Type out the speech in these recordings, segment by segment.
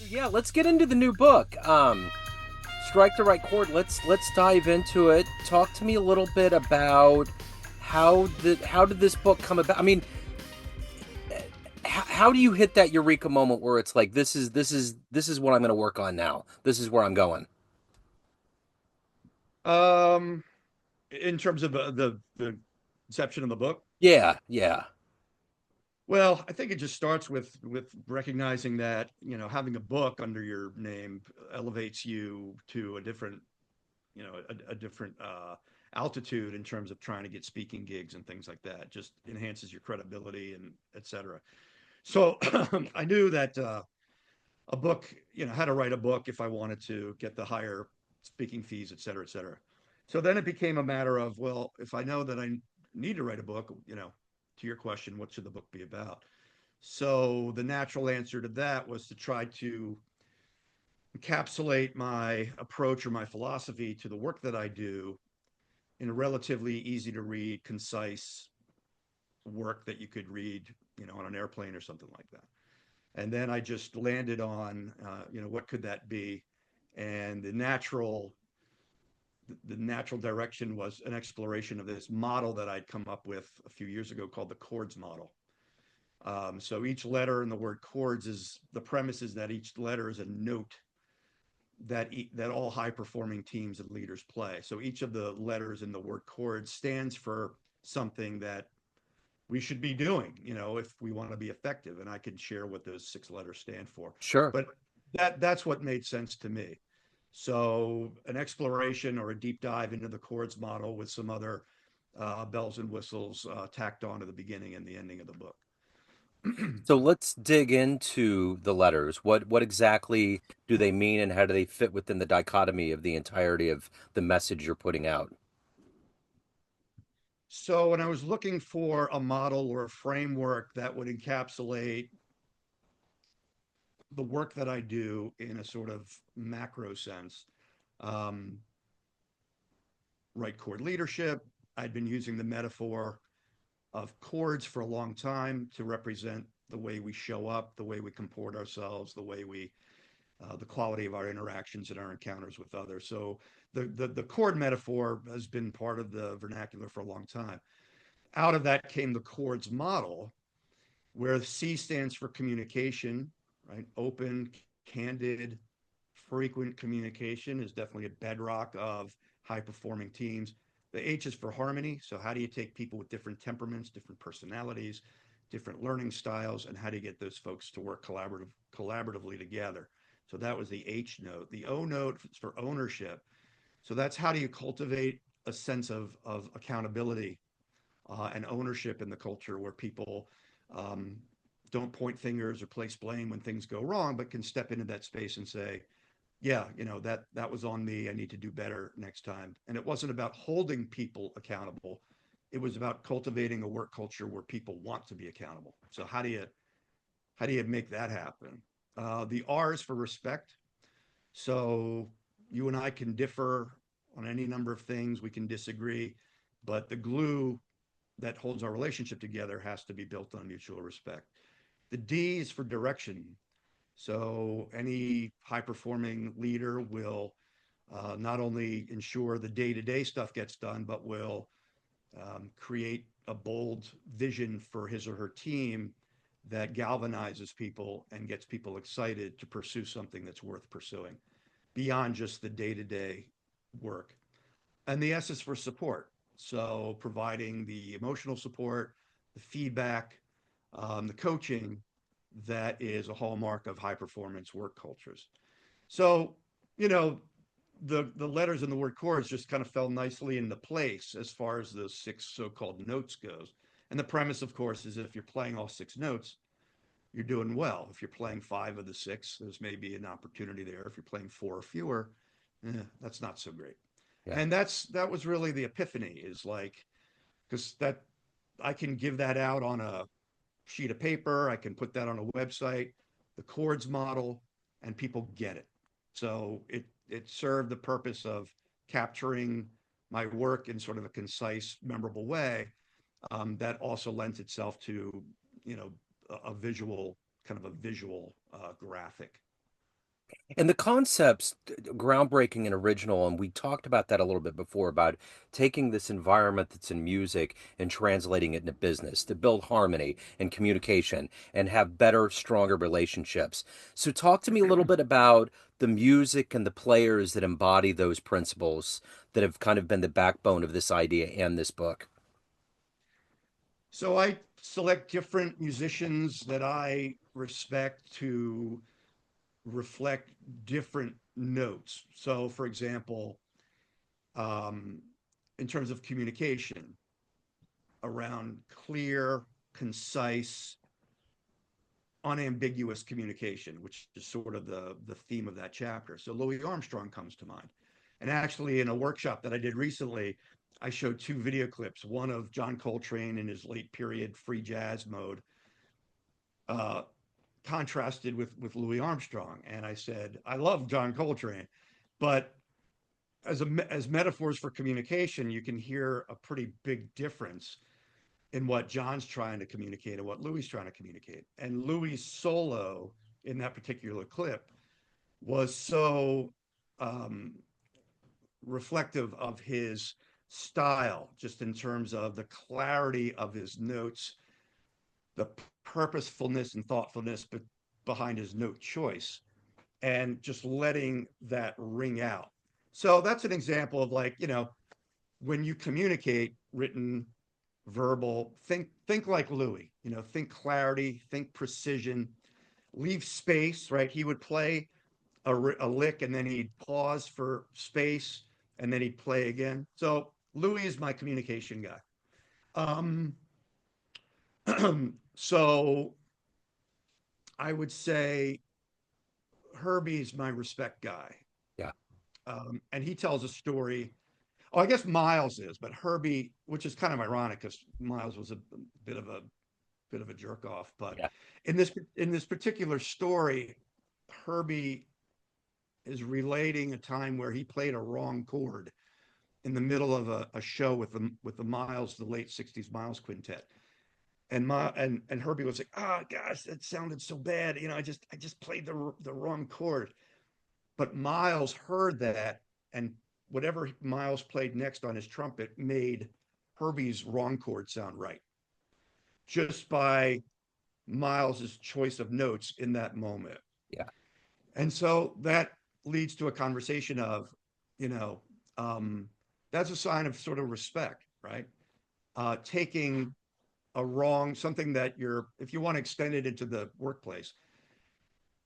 Yeah, let's get into the new book. Strike the Right Chord. Let's dive into it. Talk to me a little bit about how did this book come about? I mean, how do you hit that eureka moment where it's like this is what I'm going to work on now. This is where I'm going. Um, in terms of the inception of the book, Yeah, yeah. well, I think it just starts with recognizing that, having a book under your name elevates you to a different, a different altitude in terms of trying to get speaking gigs and things like that. Just enhances your credibility and et cetera. So I knew that a book, how to write a book if I wanted to get the higher speaking fees, et cetera, et cetera. So then it became a matter of, well, if I know that I need to write a book, to your question, what should the book be about? So the natural answer to that was to try to encapsulate my approach or my philosophy to the work that I do in a relatively easy to read, concise work that you could read, on an airplane or something like that. And then I just landed on, what could that be? And the natural direction was an exploration of this model that I'd come up with a few years ago called the chords model. So each letter in the word chords is the premise is that each letter is a note that all high performing teams and leaders play. So each of the letters in the word chords stands for something that we should be doing, if we want to be effective. And I can share what those six letters stand for. Sure. But that's what made sense to me. So an exploration or a deep dive into the chords model with some other bells and whistles tacked on to the beginning and the ending of the book. So let's dig into the letters. What exactly do they mean and how do they fit within the dichotomy of the entirety of the message you're putting out? So when I was looking for a model or a framework that would encapsulate the work that I do in a sort of macro sense, um, right chord leadership, I'd been using the metaphor of chords for a long time to represent the way we show up, the way we comport ourselves, the quality of our interactions and our encounters with others. So the chord metaphor has been part of the vernacular for a long time. Out of that came the chords model, where C stands for communication, right? Open, candid, frequent communication is definitely a bedrock of high performing teams. The H is for harmony. So, how do you take people with different temperaments, different personalities, different learning styles, and how do you get those folks to work collaboratively together? So, that was the H note. The O note is for ownership. So, that's how do you cultivate a sense of accountability and ownership in the culture where people um, don't point fingers or place blame when things go wrong, but can step into that space and say, yeah, that was on me. I need to do better next time. And it wasn't about holding people accountable. It was about cultivating a work culture where people want to be accountable. So how do you make that happen? The R is for respect. So you and I can differ on any number of things. We can disagree, but the glue that holds our relationship together has to be built on mutual respect. The D is for direction. So any high performing leader will not only ensure the day to day stuff gets done, but will create a bold vision for his or her team that galvanizes people and gets people excited to pursue something that's worth pursuing beyond just the day to day work. And the S is for support. So providing the emotional support, the feedback, the coaching that is a hallmark of high performance work cultures. So, you know, the letters in the word chorus just kind of fell nicely into place as far as the six so-called notes goes. And the premise, of course, is if you're playing all six notes, you're doing well. If you're playing five of the six, there's maybe an opportunity there. If you're playing four or fewer, that's not so great. Yeah. And that was really the epiphany is like, because that I can give that out on a sheet of paper, I can put that on a website, the chords model, and people get it. So it served the purpose of capturing my work in sort of a concise, memorable way that also lends itself to, you know, a visual kind of a visual graphic. And the concept's groundbreaking and original, and we talked about that a little bit before about taking this environment that's in music and translating it into business to build harmony and communication and have better, stronger relationships. So, talk to me a little bit about the music and the players that embody those principles that have kind of been the backbone of this idea and this book. So I select different musicians that I respect to reflect different notes. So, for example, um, in terms of communication, around clear, concise, unambiguous communication, which is sort of the theme of that chapter. So Louis Armstrong comes to mind. And actually, in a workshop that I did recently, I showed two video clips, one of John Coltrane in his late period free jazz mode, uh, contrasted with Louis Armstrong. And I said, I love John Coltrane, but as metaphors for communication, you can hear a pretty big difference in what John's trying to communicate and what Louis trying to communicate. And Louis' solo in that particular clip was so um, reflective of his style, just in terms of the clarity of his notes, the purposefulness and thoughtfulness behind his note choice, and just letting that ring out. So that's an example of, like, when you communicate, written, verbal, think like Louis, think clarity, think precision, leave space, right? He would play a lick and then he'd pause for space and then he'd play again. So Louis is my communication guy. Um, so I would say Herbie's my respect guy. Yeah, And he tells a story. Oh, I guess Miles is, but Herbie, which is kind of ironic because Miles was a bit of a bit of a jerk off. But yeah, in this particular story, Herbie is relating a time where he played a wrong chord in the middle of a show with the Miles, the late '60s Miles Quintet. And Herbie was like, "Ah, oh, gosh, that sounded so bad. I just played the wrong chord." But Miles heard that, and whatever Miles played next on his trumpet made Herbie's wrong chord sound right, just by Miles's choice of notes in that moment. yeah. And so that leads to a conversation of, you know, um, that's a sign of sort of respect, right? Taking something that if you want to extend it into the workplace,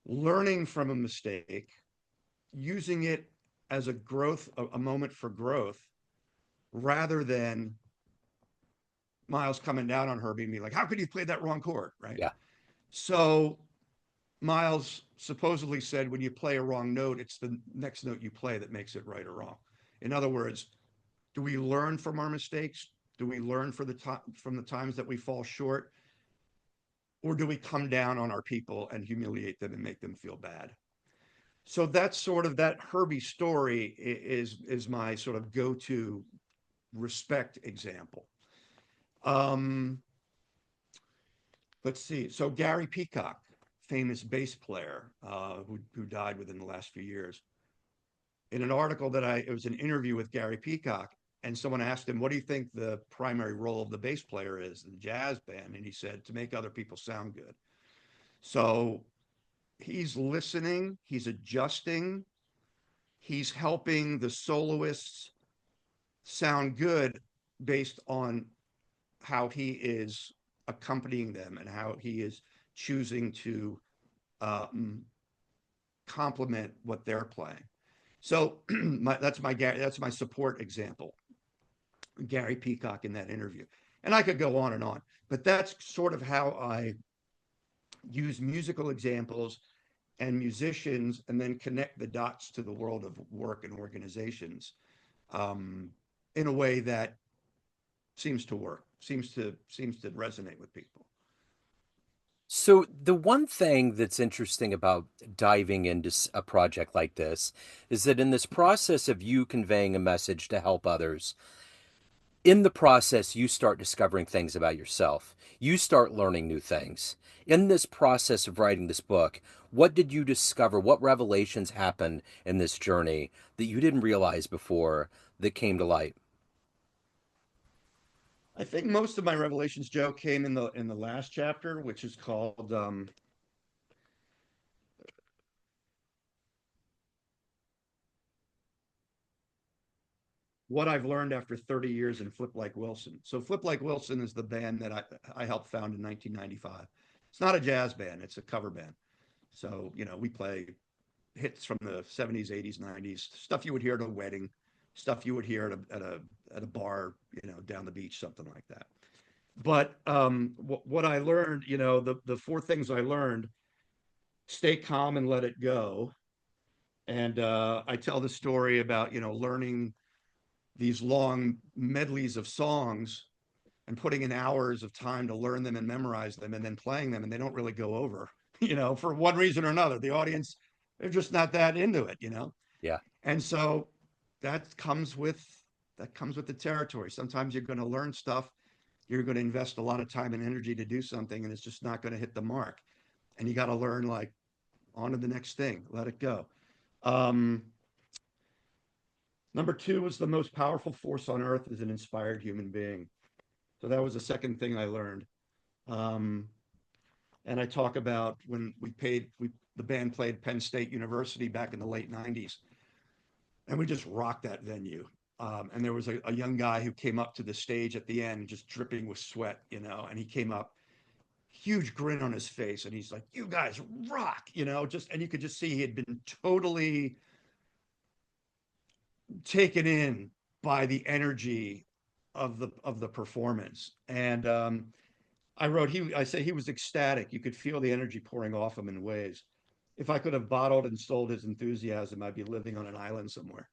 learning from a mistake, using it as a moment for growth, rather than Miles coming down on Herbie and being like, how could you play that wrong chord, right? Yeah. So Miles supposedly said, when you play a wrong note, it's the next note you play that makes it right or wrong. In other words, do we learn from our mistakes? Do we learn from the times that we fall short? Or do we come down on our people and humiliate them and make them feel bad? So that's sort of that Herbie story is my sort of go-to respect example. Um, let's see. So Gary Peacock, famous bass player, who died within the last few years. In an article it was an interview with Gary Peacock, and someone asked him, "What do you think the primary role of the bass player is in the jazz band?" And he said, "To make other people sound good." So he's listening, he's adjusting, he's helping the soloists sound good based on how he is accompanying them and how he is choosing to um, complement what they're playing. So that's my support example, Gary Peacock in that interview, and I could go on and on, but that's sort of how I use musical examples and musicians, and then connect the dots to the world of work and organizations, um, in a way that seems to resonate with people. So the one thing that's interesting about diving into a project like this is that in this process of you conveying a message to help others, In the process, you start discovering things about yourself. You start learning new things. In this process of writing this book, what did you discover? What revelations happened in this journey that you didn't realize before that came to light? I think most of my revelations, Joe, came in the last chapter, which is called "What I've Learned After 30 Years in Flip Like Wilson." So, Flip Like Wilson is the band that I helped found in 1995. It's not a jazz band; it's a cover band. So, we play hits from the 70s, 80s, 90s, stuff you would hear at a wedding, stuff you would hear at a bar, down the beach, something like that. But what I learned, the four things I learned: stay calm and let it go. And I tell the story about learning these long medleys of songs and putting in hours of time to learn them and memorize them and then playing them, and they don't really go over, for one reason or another. The audience, they're just not that into it. Yeah, And so that comes with that comes with the territory. Sometimes you're going to learn stuff, you're going to invest a lot of time and energy to do something, and it's just not going to hit the mark. And you got to learn, like, on to the next thing, let it go. Um, Number two was the most powerful force on earth is an inspired human being. So that was the second thing I learned. Um, and I talk about when the band played Penn State University back in the late 90s, and we just rocked that venue. And there was a young guy who came up to the stage at the end, just dripping with sweat, and he came up, huge grin on his face, and he's like, "You guys rock," and you could just see he had been totally taken in by the energy of the performance. And I say he was ecstatic. You could feel the energy pouring off him in waves. If I could have bottled and sold his enthusiasm, I'd be living on an island somewhere.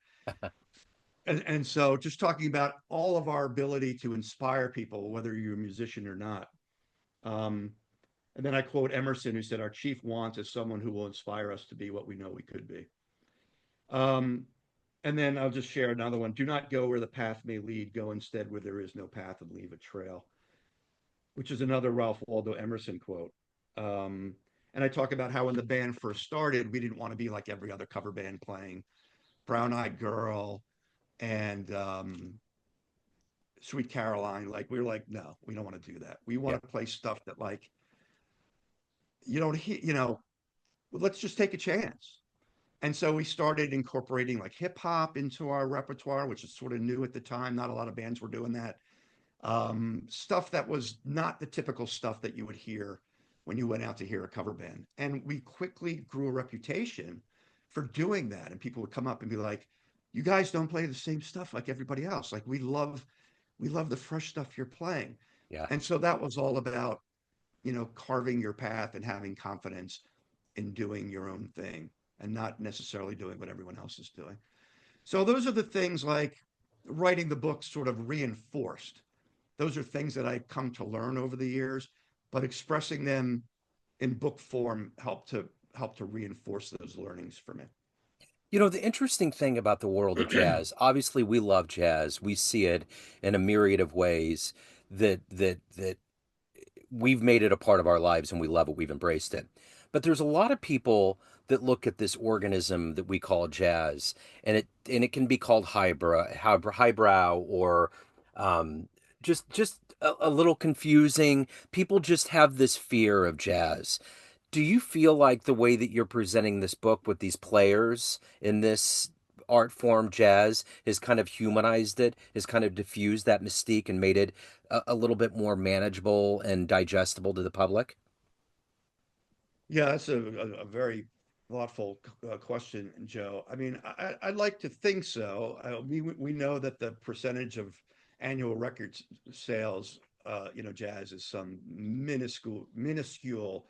And so just talking about all of our ability to inspire people, whether you're a musician or not. Um, and then I quote Emerson, who said, "Our chief want is someone who will inspire us to be what we know we could be." Um, and then I'll just share another one. Do not go where the path may lead. Go instead where there is no path and leave a trail, which is another Ralph Waldo Emerson quote. Um, and I talk about how when the band first started, we didn't want to be like every other cover band playing Brown Eyed Girl and Sweet Caroline. Like, we were like, no, we don't want to do that. We yeah. want to play stuff that, like, you don't hear, let's just take a chance. And so we started incorporating like hip hop into our repertoire, which is sort of new at the time. Not a lot of bands were doing that. Stuff that was not the typical stuff that you would hear when you went out to hear a cover band. And we quickly grew a reputation for doing that. And people would come up and be like, "You guys don't play the same stuff like everybody else. Like, we love the fresh stuff you're playing." Yeah. And so that was all about, carving your path and having confidence in doing your own thing and not necessarily doing what everyone else is doing. So those are the things, like, writing the book sort of reinforced. Those are things that I come to learn over the years, but expressing them in book form help to reinforce those learnings for me. The interesting thing about the world of jazz, obviously we love jazz. We see it in a myriad of ways that we've made it a part of our lives and we love it. We've embraced it. But there's a lot of people that look at this organism that we call jazz, and it can be called highbrow or um, just a little confusing. People just have this fear of jazz. Do you feel like the way that you're presenting this book with these players in this art form, jazz, has kind of humanized it, has kind of diffused that mystique and made it a little bit more manageable and digestible to the public? Yeah, that's a very thoughtful question, Joe. I mean, I'd like to think so. We know that the percentage of annual record sales, jazz is some minuscule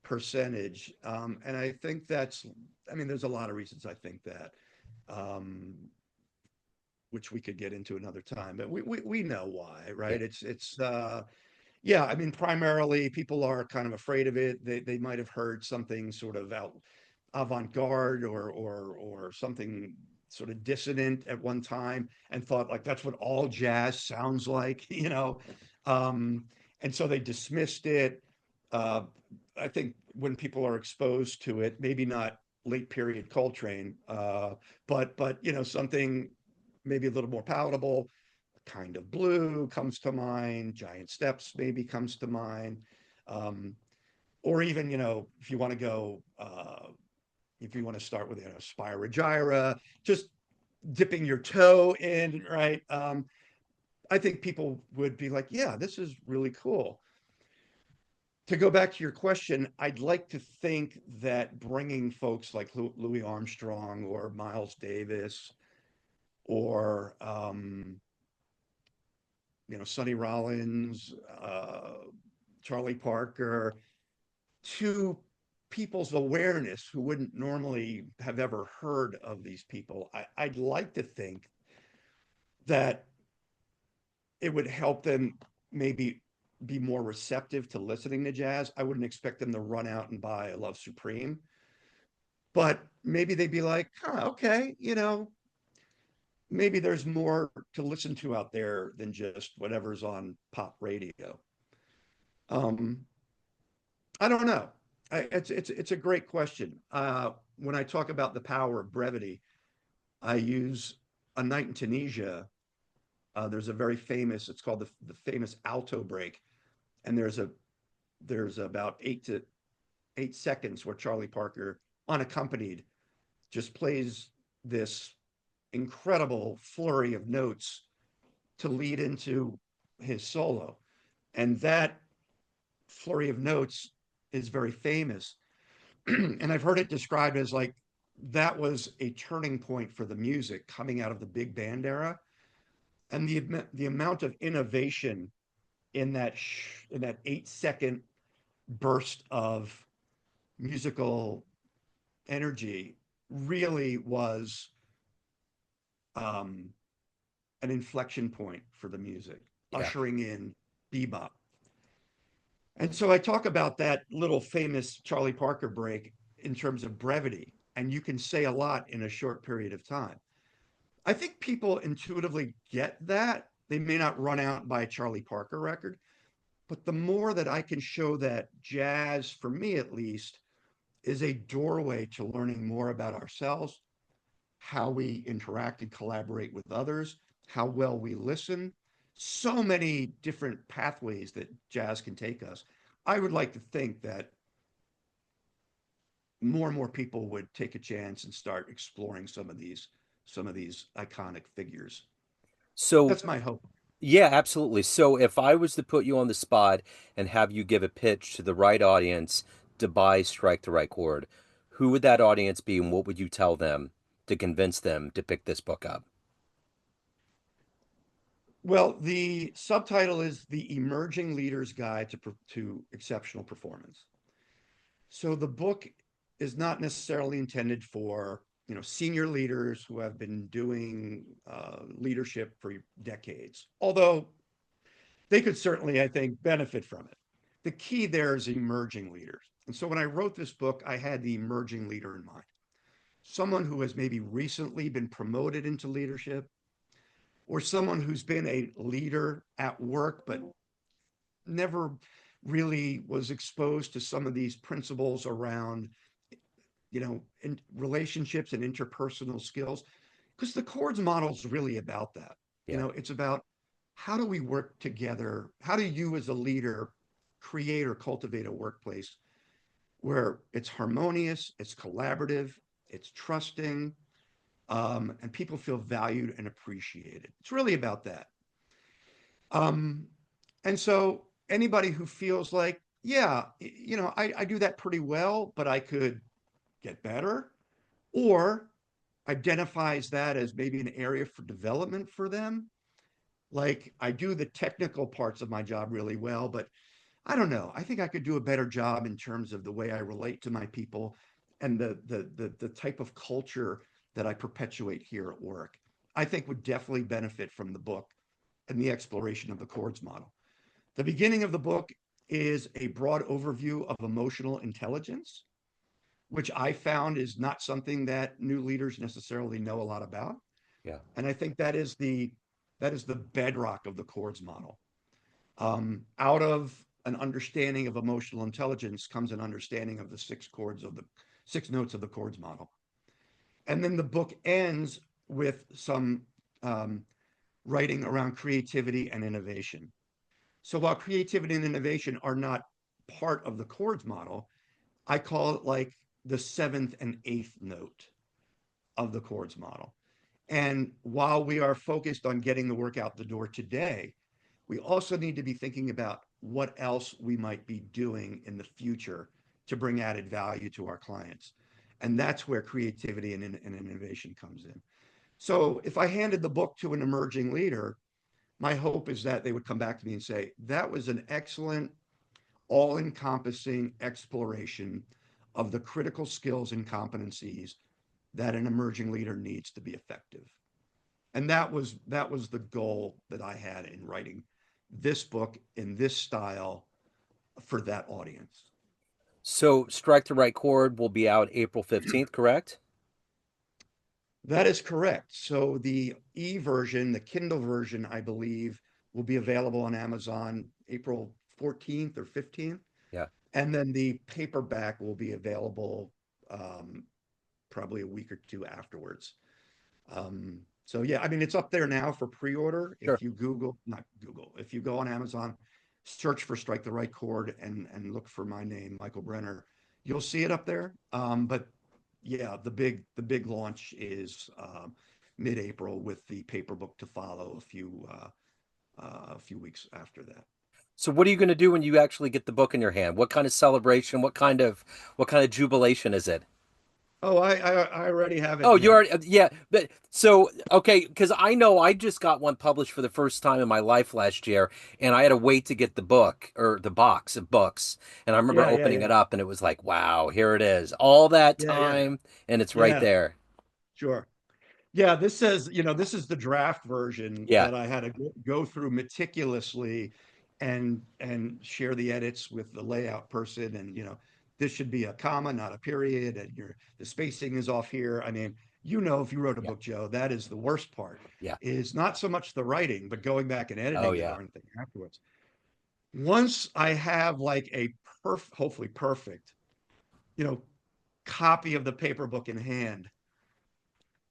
percentage. And I think I mean, there's a lot of reasons I think that, um, which we could get into another time, but we know why, Yeah. right? Yeah, I mean, primarily people are kind of afraid of it. They might have heard something sort of avant-garde or something sort of dissonant at one time and thought like that's what all jazz sounds like, um, and so they dismissed it. Uh, I think when people are exposed to it, maybe not late period Coltrane, but something maybe a little more palatable. Kind of Blue comes to mind. Giant Steps maybe comes to mind. Um, or even if you want to go if you want to start with Spyra Gyra, just dipping your toe in, right? I think people would be like, yeah, this is really cool. To go back to your question, I'd like to think that bringing folks like Louis Armstrong or Miles Davis or Sonny Rollins, Charlie Parker, to people's awareness who wouldn't normally have ever heard of these people. I'd like to think that it would help them maybe be more receptive to listening to jazz. I wouldn't expect them to run out and buy a Love Supreme, but maybe they'd be like, huh, okay, maybe there's more to listen to out there than just whatever's on pop radio. Um, I don't know. It's a great question. When I talk about the power of brevity, I use A Night in Tunisia. There's a very famous. It's called the famous alto break, and there's about 8 seconds where Charlie Parker, unaccompanied, just plays this incredible flurry of notes to lead into his solo, and that flurry of notes is very famous. And I've heard it described as like that was a turning point for the music coming out of the big band era, and the amount of innovation in that 8 second burst of musical energy really was um, an inflection point for the music, Yeah. ushering in bebop. And so I talk about that little famous Charlie Parker break in terms of brevity, and you can say a lot in a short period of time. I think people intuitively get that. They may not run out and buy a Charlie Parker record, but the more that I can show that jazz, for me at least, is a doorway to learning more about ourselves, how we interact and collaborate with others, how well we listen, so many different pathways that jazz can take us. I would like to think that more and more people would take a chance and start exploring some of these iconic figures. So, That's my hope. yeah, absolutely. So, if I was to put you on the spot and have you give a pitch to the right audience to buy Strike the Right Chord, who would that audience be and what would you tell them to convince them to pick this book up? Well, the subtitle is The Emerging Leader's Guide to Exceptional Performance. So the book is not necessarily intended for senior leaders who have been doing leadership for decades, although they could certainly, I think, benefit from it. The key there is emerging leaders. And so when I wrote this book, I had the emerging leader in mind. Someone who has maybe recently been promoted into leadership, or someone who's been a leader at work, but never really was exposed to some of these principles around in relationships and interpersonal skills, because the chords model is really about that. Yeah. It's about how do we work together? How do you as a leader create or cultivate a workplace where it's harmonious, it's collaborative, it's trusting, and people feel valued and appreciated. It's really about that. Um, and so anybody who feels like, yeah, I do that pretty well, but I could get better, or identifies that as maybe an area for development for them. Like I do the technical parts of my job really well, but I don't know. I think I could do a better job in terms of the way I relate to my people and the type of culture that I perpetuate here at work. I think would definitely benefit from the book and the exploration of the chords model. The beginning of the book is a broad overview of emotional intelligence, which I found is not something that new leaders necessarily know a lot about. Yeah. And I think that is the bedrock of the chords model. Out of an understanding of emotional intelligence comes an understanding of the six notes of the chords model. And then the book ends with some writing around creativity and innovation. So while creativity and innovation are not part of the chords model, I call it like the seventh and eighth note of the chords model. And while we are focused on getting the work out the door today, we also need to be thinking about what else we might be doing in the future to bring added value to our clients. And that's where creativity and innovation comes in. So if I handed the book to an emerging leader, my hope is that they would come back to me and say, that was an excellent, all encompassing exploration of the critical skills and competencies that an emerging leader needs to be effective. And that was the goal that I had in writing this book in this style for that audience. So Strike the Right Chord will be out April 15th, correct? That is correct. So the e-version, the Kindle version, I believe, will be available on Amazon April 14th or 15th. Yeah. And then the paperback will be available um, probably a week or two afterwards. So yeah, I mean, it's up there now for pre-order. Sure. If you Google, not Google, if you go on Amazon, search for Strike the Right Chord and look for my name, Michael Brenner, you'll see it up there. But yeah, the big launch is mid-April with the paper book to follow a few weeks after that. So what are you going to do when you actually get the book in your hand? What kind of celebration? What kind of jubilation is it? Oh, I already have it Oh, you made. already, yeah. But so, okay, because I know I just got one published for the first time in my life last year, and I had to wait to get the book or the box of books. And I remember Yeah, yeah, opening it yeah, up, and it was like, wow, here it is. All that yeah, yeah, time, and it's right yeah. there. Sure. Yeah, this is the draft version Yeah, that I had to go through meticulously and share the edits with the layout person. And this should be a comma, not a period, and the spacing is off here. I mean, if you wrote a yeah, book, Joe, that is the worst part, yeah. is not so much the writing, but going back and Oh, editing the yeah, darn thing afterwards. Once I have like a hopefully perfect, you know, copy of the paper book in hand.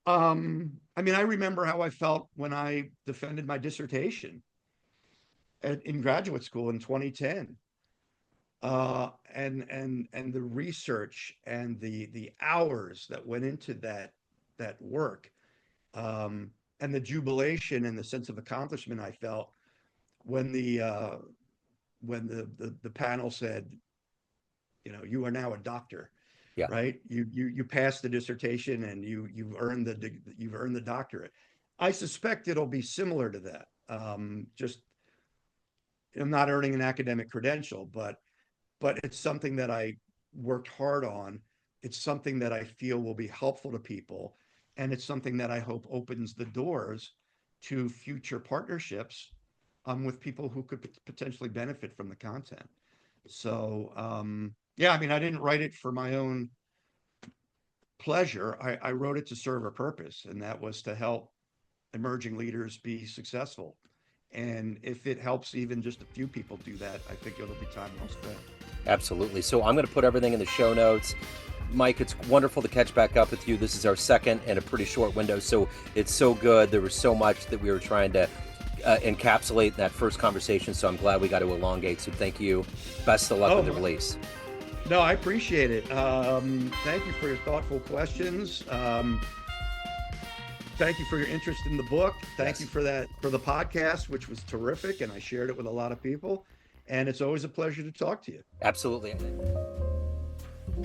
I mean, I remember how I felt when I defended my dissertation in graduate school in 2010. And the research and the hours that went into that work, and the jubilation and the sense of accomplishment I felt when the panel said, you are now a doctor, yeah. right? You passed the dissertation and you've earned the doctorate. I suspect it'll be similar to that. Just I'm not earning an academic credential, but it's something that I worked hard on. It's something that I feel will be helpful to people, and it's something that I hope opens the doors to future partnerships with people who could potentially benefit from the content. So yeah, I mean, I didn't write it for my own pleasure. I wrote it to serve a purpose, and that was to help emerging leaders be successful. And if it helps even just a few people do that, I think it'll be time well spent. Absolutely. So I'm going to put everything in the show notes. Mike, it's wonderful to catch back up with you. This is our second and a pretty short window, so it's so good. There was so much that we were trying to encapsulate in that first conversation, so I'm glad we got to elongate. So thank you. Best of luck Oh, with the release. no, I appreciate it. Thank you for your thoughtful questions. Thank you for your interest in the book. Thank you Yes, for the podcast, which was terrific, and I shared it with a lot of people. And it's always a pleasure to talk to you. absolutely.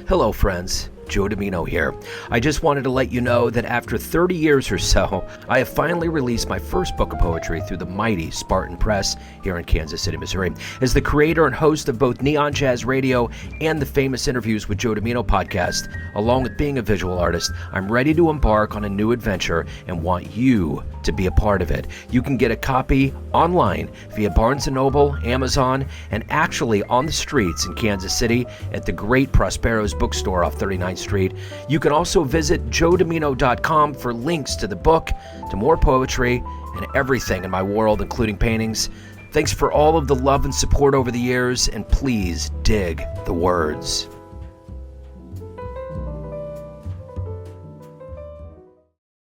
Hello, friends. Joe Dimino here. I just wanted to let you know that after 30 years or so, I have finally released my first book of poetry through the mighty Spartan Press here in Kansas City, Missouri. As the creator and host of both Neon Jazz Radio and the Famous Interviews with Joe Dimino podcast, along with being a visual artist, I'm ready to embark on a new adventure and want you to be a part of it. You can get a copy online via Barnes & Noble, Amazon, and actually on the streets in Kansas City at the great Prospero's bookstore off 39th Street. You can also visit joedimino.com for links to the book, to more poetry, and everything in my world, including paintings. Thanks for all of the love and support over the years, and please dig the words.